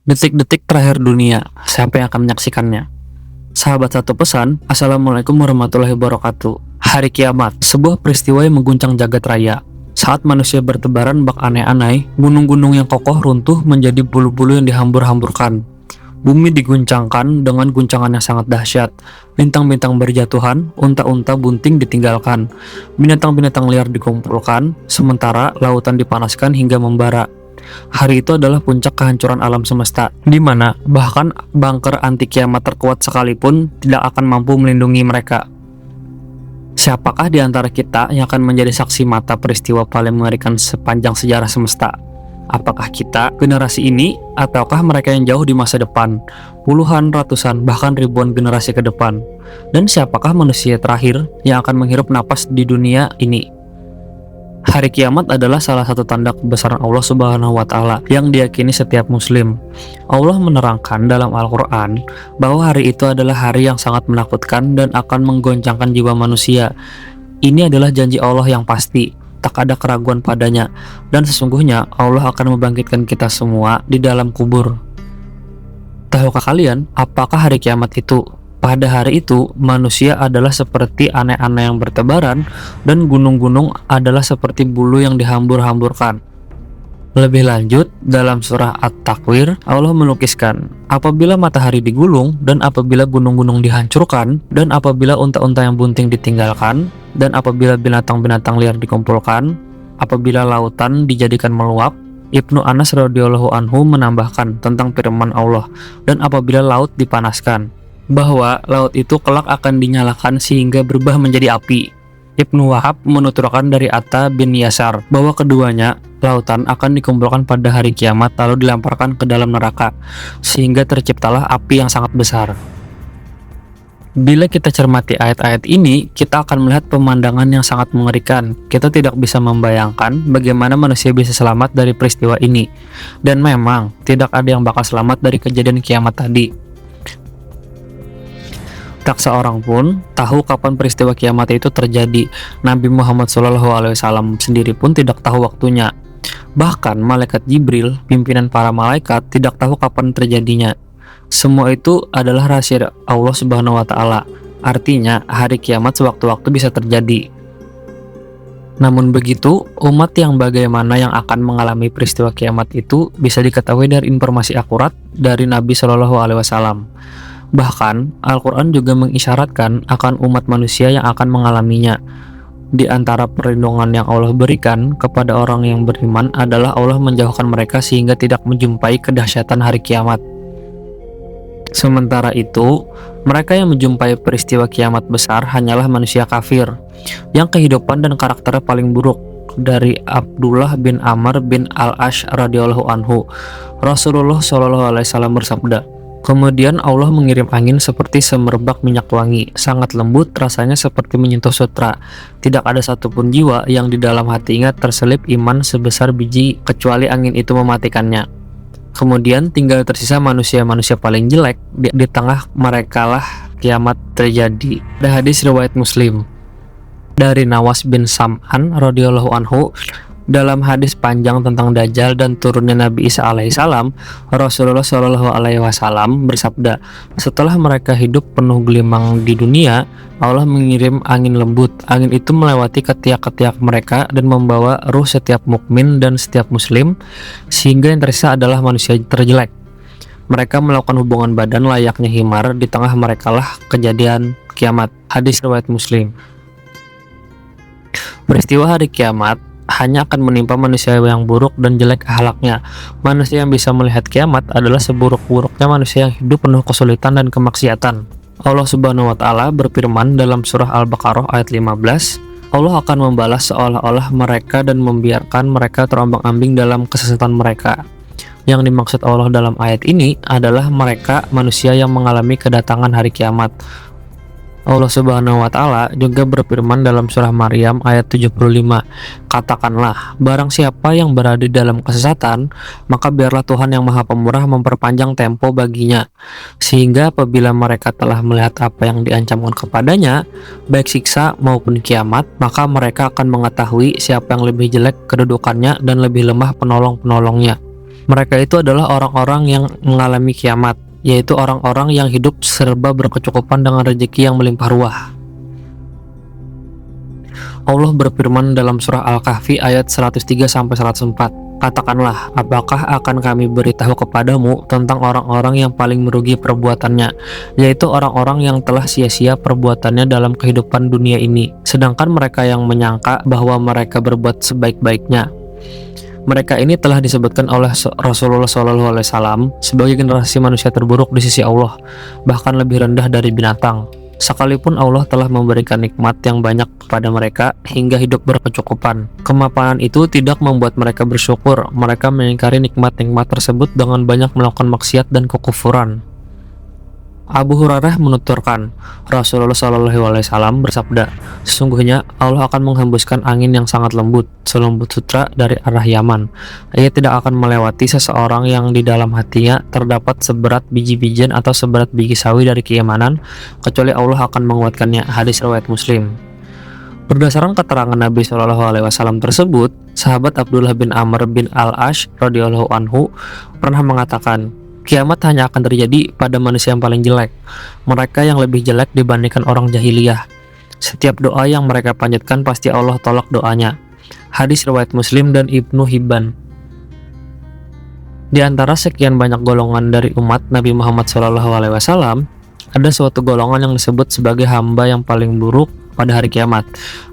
Detik-detik terakhir dunia, siapa yang akan menyaksikannya? Sahabat satu pesan, Assalamualaikum warahmatullahi wabarakatuh. Hari kiamat, sebuah peristiwa yang mengguncang jagat raya. Saat manusia bertebaran bak aneh-aneh, gunung-gunung yang kokoh runtuh menjadi bulu-bulu yang dihambur-hamburkan. Bumi diguncangkan dengan guncangan yang sangat dahsyat. Bintang-bintang berjatuhan, unta-unta bunting ditinggalkan. Binatang-binatang liar dikumpulkan, sementara lautan dipanaskan hingga membara. Hari itu adalah puncak kehancuran alam semesta, di mana bahkan bunker anti kiamat terkuat sekalipun tidak akan mampu melindungi mereka. Siapakah di antara kita yang akan menjadi saksi mata peristiwa paling mengerikan sepanjang sejarah semesta? Apakah kita, generasi ini, ataukah mereka yang jauh di masa depan, puluhan, ratusan, bahkan ribuan generasi ke depan? Dan siapakah manusia terakhir yang akan menghirup napas di dunia ini? Hari kiamat adalah salah satu tanda kebesaran Allah Subhanahu wa Ta'ala yang diyakini setiap Muslim. Allah menerangkan dalam Al-Quran bahwa hari itu adalah hari yang sangat menakutkan dan akan menggoncangkan jiwa manusia. Ini adalah janji Allah yang pasti, tak ada keraguan padanya, dan sesungguhnya Allah akan membangkitkan kita semua di dalam kubur. Tahukah kalian apakah hari kiamat itu? Pada hari itu, manusia adalah seperti aneh-aneh yang bertebaran, dan gunung-gunung adalah seperti bulu yang dihambur-hamburkan. Lebih lanjut, dalam surah At-Takwir, Allah melukiskan, apabila matahari digulung, dan apabila gunung-gunung dihancurkan, dan apabila unta-unta yang bunting ditinggalkan, dan apabila binatang-binatang liar dikumpulkan, apabila lautan dijadikan meluap. Ibnu Anas radhiyallahu anhu menambahkan tentang firman Allah, dan apabila laut dipanaskan, bahwa laut itu kelak akan dinyalakan sehingga berubah menjadi api. Ibnu Wahab menuturkan dari Atta bin Yasar bahwa keduanya, lautan akan dikumpulkan pada hari kiamat lalu dilemparkan ke dalam neraka, sehingga terciptalah api yang sangat besar. Bila kita cermati ayat-ayat ini, kita akan melihat pemandangan yang sangat mengerikan. Kita tidak bisa membayangkan bagaimana manusia bisa selamat dari peristiwa ini. Dan memang, tidak ada yang bakal selamat dari kejadian kiamat tadi. Tak seorang pun tahu kapan peristiwa kiamat itu terjadi. Nabi Muhammad SAW sendiri pun tidak tahu waktunya. Bahkan malaikat Jibril, pimpinan para malaikat, tidak tahu kapan terjadinya. Semua itu adalah rahasia Allah Subhanahu wa Ta'ala. Artinya, hari kiamat sewaktu-waktu bisa terjadi. Namun begitu, umat yang bagaimana yang akan mengalami peristiwa kiamat itu bisa diketahui dari informasi akurat dari Nabi SAW. Bahkan, Al-Quran juga mengisyaratkan akan umat manusia yang akan mengalaminya. Di antara perlindungan yang Allah berikan kepada orang yang beriman adalah Allah menjauhkan mereka sehingga tidak menjumpai kedahsyatan hari kiamat. Sementara itu, mereka yang menjumpai peristiwa kiamat besar hanyalah manusia kafir, yang kehidupan dan karakternya paling buruk. Dari Abdullah bin Amr bin Al-Ash radhiyallahu anhu, Rasulullah SAW bersabda, kemudian Allah mengirim angin seperti semerbak minyak wangi, sangat lembut, rasanya seperti menyentuh sutra. Tidak ada satupun jiwa yang di dalam hatinya terselip iman sebesar biji kecuali angin itu mematikannya. Kemudian tinggal tersisa manusia-manusia paling jelek, di tengah mereka lah kiamat terjadi. Ada hadis riwayat Muslim dari Nawas bin Sam'an radhiyallahu anhu. Dalam hadis panjang tentang Dajjal dan turunnya Nabi Isa alaihissalam, Rasulullah SAW bersabda, setelah mereka hidup penuh gelimang di dunia, Allah mengirim angin lembut. Angin itu melewati ketiak-ketiak mereka dan membawa ruh setiap mukmin dan setiap muslim, sehingga yang tersisa adalah manusia terjelek. Mereka melakukan hubungan badan layaknya himar, di tengah mereka lah kejadian kiamat. Hadis riwayat Muslim. Peristiwa hari kiamat hanya akan menimpa manusia yang buruk dan jelek akhlaknya. Manusia yang bisa melihat kiamat adalah seburuk-buruknya manusia yang hidup penuh kesulitan dan kemaksiatan. Allah Subhanahu wa Ta'ala berfirman dalam surah Al-Baqarah ayat 15, Allah akan membalas seolah-olah mereka dan membiarkan mereka terombang-ambing dalam kesesatan mereka. Yang dimaksud Allah dalam ayat ini adalah mereka manusia yang mengalami kedatangan hari kiamat. Allah Subhanahu wa Ta'ala juga berfirman dalam surah Maryam ayat 75, katakanlah, barang siapa yang berada di dalam kesesatan, maka biarlah Tuhan yang Maha Pemurah memperpanjang tempo baginya, sehingga apabila mereka telah melihat apa yang diancamkan kepadanya, baik siksa maupun kiamat, maka mereka akan mengetahui siapa yang lebih jelek kedudukannya dan lebih lemah penolong-penolongnya. Mereka itu adalah orang-orang yang mengalami kiamat, yaitu orang-orang yang hidup serba berkecukupan dengan rezeki yang melimpah ruah. Allah berfirman dalam surah Al-Kahfi ayat 103-104, "Katakanlah, apakah akan kami beritahu kepadamu tentang orang-orang yang paling merugi perbuatannya, yaitu orang-orang yang telah sia-sia perbuatannya dalam kehidupan dunia ini, sedangkan mereka yang menyangka bahwa mereka berbuat sebaik-baiknya." Mereka ini telah disebutkan oleh Rasulullah SAW sebagai generasi manusia terburuk di sisi Allah, bahkan lebih rendah dari binatang. Sekalipun Allah telah memberikan nikmat yang banyak kepada mereka hingga hidup berkecukupan, kemapanan itu tidak membuat mereka bersyukur. Mereka mengingkari nikmat-nikmat tersebut dengan banyak melakukan maksiat dan kekufuran. Abu Hurairah menuturkan, Rasulullah SAW bersabda, "Sesungguhnya Allah akan menghembuskan angin yang sangat lembut, selembut sutra dari arah Yaman. Ia tidak akan melewati seseorang yang di dalam hatinya terdapat seberat biji-bijian atau seberat biji sawi dari keimanan, kecuali Allah akan menguatkannya." Hadis riwayat Muslim. Berdasarkan keterangan Nabi SAW tersebut, sahabat Abdullah bin Amr bin Al-Ash radhiyallahu anhu pernah mengatakan, "Kiamat hanya akan terjadi pada manusia yang paling jelek, mereka yang lebih jelek dibandingkan orang jahiliyah. Setiap doa yang mereka panjatkan pasti Allah tolak doanya." Hadis riwayat Muslim dan Ibnu Hibban. Di antara sekian banyak golongan dari umat Nabi Muhammad SAW, ada suatu golongan yang disebut sebagai hamba yang paling buruk pada hari kiamat,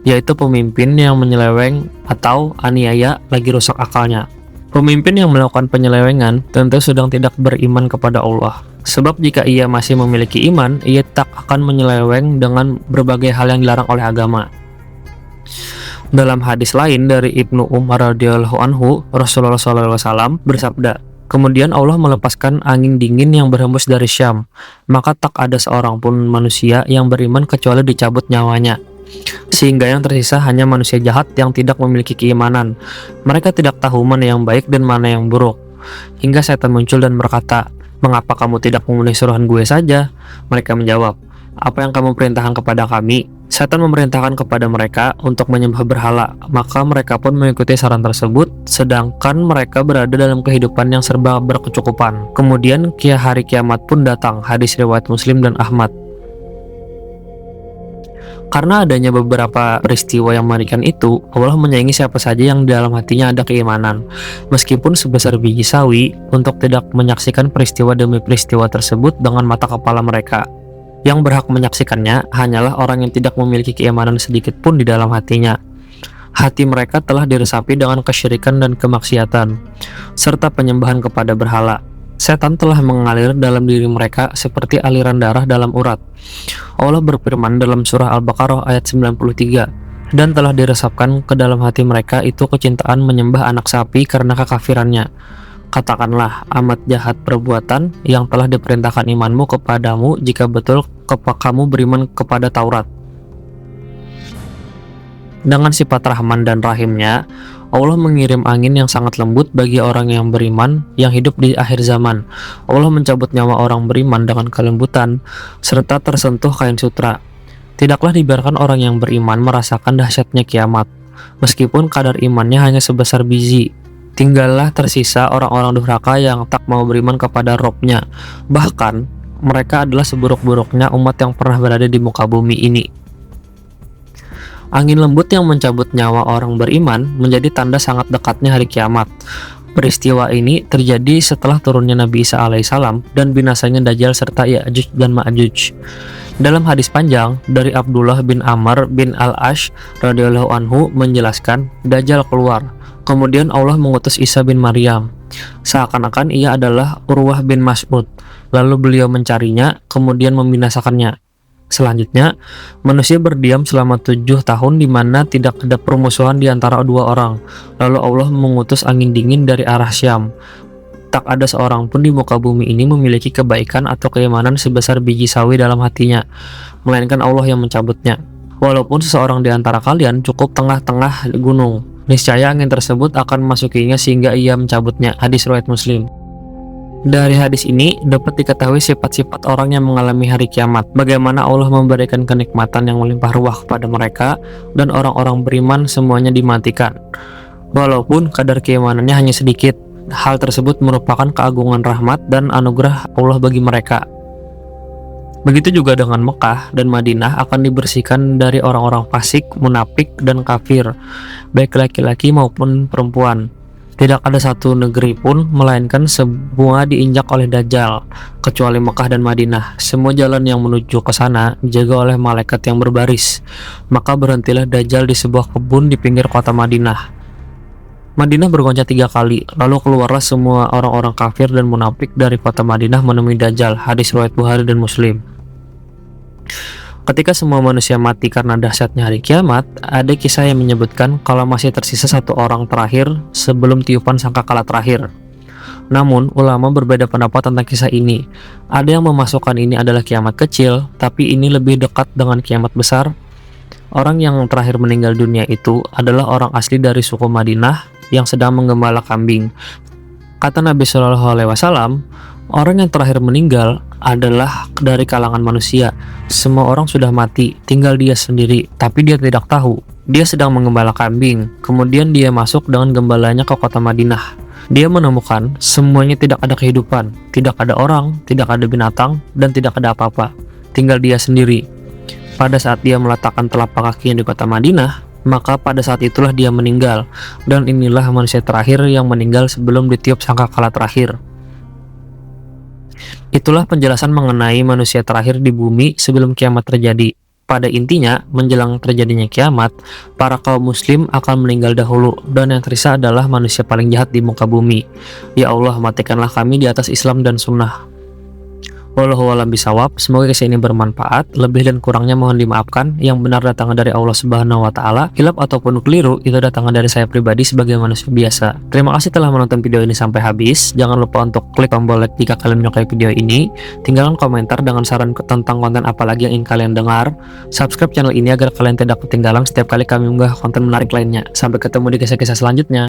yaitu pemimpin yang menyeleweng atau aniaya lagi rusak akalnya. Pemimpin yang melakukan penyelewengan tentu sedang tidak beriman kepada Allah. Sebab jika ia masih memiliki iman, ia tak akan menyeleweng dengan berbagai hal yang dilarang oleh agama. Dalam hadis lain dari Ibnu Umar radhiyallahu anhu, Rasulullah SAW bersabda, "Kemudian Allah melepaskan angin dingin yang berhembus dari Syam, maka tak ada seorang pun manusia yang beriman kecuali dicabut nyawanya. Sehingga yang tersisa hanya manusia jahat yang tidak memiliki keimanan. Mereka tidak tahu mana yang baik dan mana yang buruk. Hingga setan muncul dan berkata, 'Mengapa kamu tidak memenuhi suruhan gue saja?' Mereka menjawab, 'Apa yang kamu perintahkan kepada kami?' Setan memerintahkan kepada mereka untuk menyembah berhala. Maka mereka pun mengikuti saran tersebut, sedangkan mereka berada dalam kehidupan yang serba berkecukupan. Kemudian hari kiamat pun datang. Hadis riwayat Muslim dan Ahmad. Karena adanya beberapa peristiwa yang mengerikan itu, Allah menyayangi siapa saja yang di dalam hatinya ada keimanan, meskipun sebesar biji sawi, untuk tidak menyaksikan peristiwa demi peristiwa tersebut dengan mata kepala mereka. Yang berhak menyaksikannya hanyalah orang yang tidak memiliki keimanan sedikit pun di dalam hatinya. Hati mereka telah diresapi dengan kesyirikan dan kemaksiatan, serta penyembahan kepada berhala. Setan telah mengalir dalam diri mereka seperti aliran darah dalam urat. Allah berfirman dalam surah Al-Baqarah ayat 93, "Dan telah diresapkan ke dalam hati mereka itu kecintaan menyembah anak sapi karena kekafirannya. Katakanlah, amat jahat perbuatan yang telah diperintahkan imanmu kepadamu jika betul kamu beriman kepada Taurat." Dengan sifat Rahman dan Rahimnya, Allah mengirim angin yang sangat lembut bagi orang yang beriman yang hidup di akhir zaman. Allah mencabut nyawa orang beriman dengan kelembutan, serta tersentuh kain sutra. Tidaklah dibiarkan orang yang beriman merasakan dahsyatnya kiamat, meskipun kadar imannya hanya sebesar biji. Tinggallah tersisa orang-orang durhaka yang tak mau beriman kepada Robnya. Bahkan, mereka adalah seburuk-buruknya umat yang pernah berada di muka bumi ini. Angin lembut yang mencabut nyawa orang beriman menjadi tanda sangat dekatnya hari kiamat. Peristiwa ini terjadi setelah turunnya Nabi Isa alaihissalam dan binasanya Dajjal serta Ya'juj dan Ma'juj. Dalam hadis panjang dari Abdullah bin Amr bin Al-Ash radhiyallahu anhu menjelaskan, Dajjal keluar. Kemudian Allah mengutus Isa bin Maryam. Seakan-akan ia adalah Urwah bin Mas'ud. Lalu beliau mencarinya, kemudian membinasakannya. Selanjutnya, manusia berdiam selama 7 tahun di mana tidak ada permusuhan di antara dua orang. Lalu Allah mengutus angin dingin dari arah Syam. Tak ada seorang pun di muka bumi ini memiliki kebaikan atau keimanan sebesar biji sawi dalam hatinya, melainkan Allah yang mencabutnya. Walaupun seseorang di antara kalian cukup tengah-tengah gunung, niscaya angin tersebut akan memasukinya sehingga ia mencabutnya. Hadis riwayat Muslim. Dari hadis ini dapat diketahui sifat-sifat orang yang mengalami hari kiamat, bagaimana Allah memberikan kenikmatan yang melimpah ruah kepada mereka, dan orang-orang beriman semuanya dimatikan. Walaupun kadar keimanannya hanya sedikit, hal tersebut merupakan keagungan rahmat dan anugerah Allah bagi mereka. Begitu juga dengan Mekah dan Madinah akan dibersihkan dari orang-orang fasik, munafik, dan kafir, baik laki-laki maupun perempuan. Tidak ada satu negeri pun, melainkan semua diinjak oleh Dajjal, kecuali Mekah dan Madinah. Semua jalan yang menuju ke sana dijaga oleh malaikat yang berbaris. Maka berhentilah Dajjal di sebuah kebun di pinggir kota Madinah. Madinah bergoncang 3 kali, lalu keluarlah semua orang-orang kafir dan munafik dari kota Madinah menemui Dajjal. Hadis riwayat Bukhari dan Muslim. Ketika semua manusia mati karena dahsyatnya hari kiamat, ada kisah yang menyebutkan kalau masih tersisa satu orang terakhir sebelum tiupan sangkakala terakhir. Namun, ulama berbeda pendapat tentang kisah ini. Ada yang memasukkan ini adalah kiamat kecil, tapi ini lebih dekat dengan kiamat besar. Orang yang terakhir meninggal dunia itu adalah orang asli dari suku Madinah yang sedang menggembala kambing. Kata Nabi Shallallahu Alaihi Wasallam, orang yang terakhir meninggal adalah dari kalangan manusia. Semua orang sudah mati, tinggal dia sendiri, tapi dia tidak tahu. Dia sedang menggembala kambing. Kemudian dia masuk dengan gembalanya ke kota Madinah. Dia menemukan semuanya tidak ada kehidupan, tidak ada orang, tidak ada binatang, dan tidak ada apa-apa. Tinggal dia sendiri. Pada saat dia meletakkan telapak kakinya di kota Madinah, maka pada saat itulah dia meninggal. Dan inilah manusia terakhir yang meninggal sebelum ditiup sangkakala terakhir. Itulah penjelasan mengenai manusia terakhir di bumi sebelum kiamat terjadi. Pada intinya, menjelang terjadinya kiamat, para kaum muslim akan meninggal dahulu, dan yang tersisa adalah manusia paling jahat di muka bumi. Ya Allah, matikanlah kami di atas Islam dan Sunnah. Wallahu a'lam bishawab. Semoga kisah ini bermanfaat. Lebih dan kurangnya mohon dimaafkan. Yang benar datangnya dari Allah Subhanahu wa taala. Hilaf ataupun keliru itu datangnya dari saya pribadi sebagai manusia biasa. Terima kasih telah menonton video ini sampai habis. Jangan lupa untuk klik tombol like jika kalian menyukai video ini. Tinggalkan komentar dengan saran tentang konten apa lagi yang ingin kalian dengar. Subscribe channel ini agar kalian tidak ketinggalan setiap kali kami mengunggah konten menarik lainnya. Sampai ketemu di kisah-kisah selanjutnya.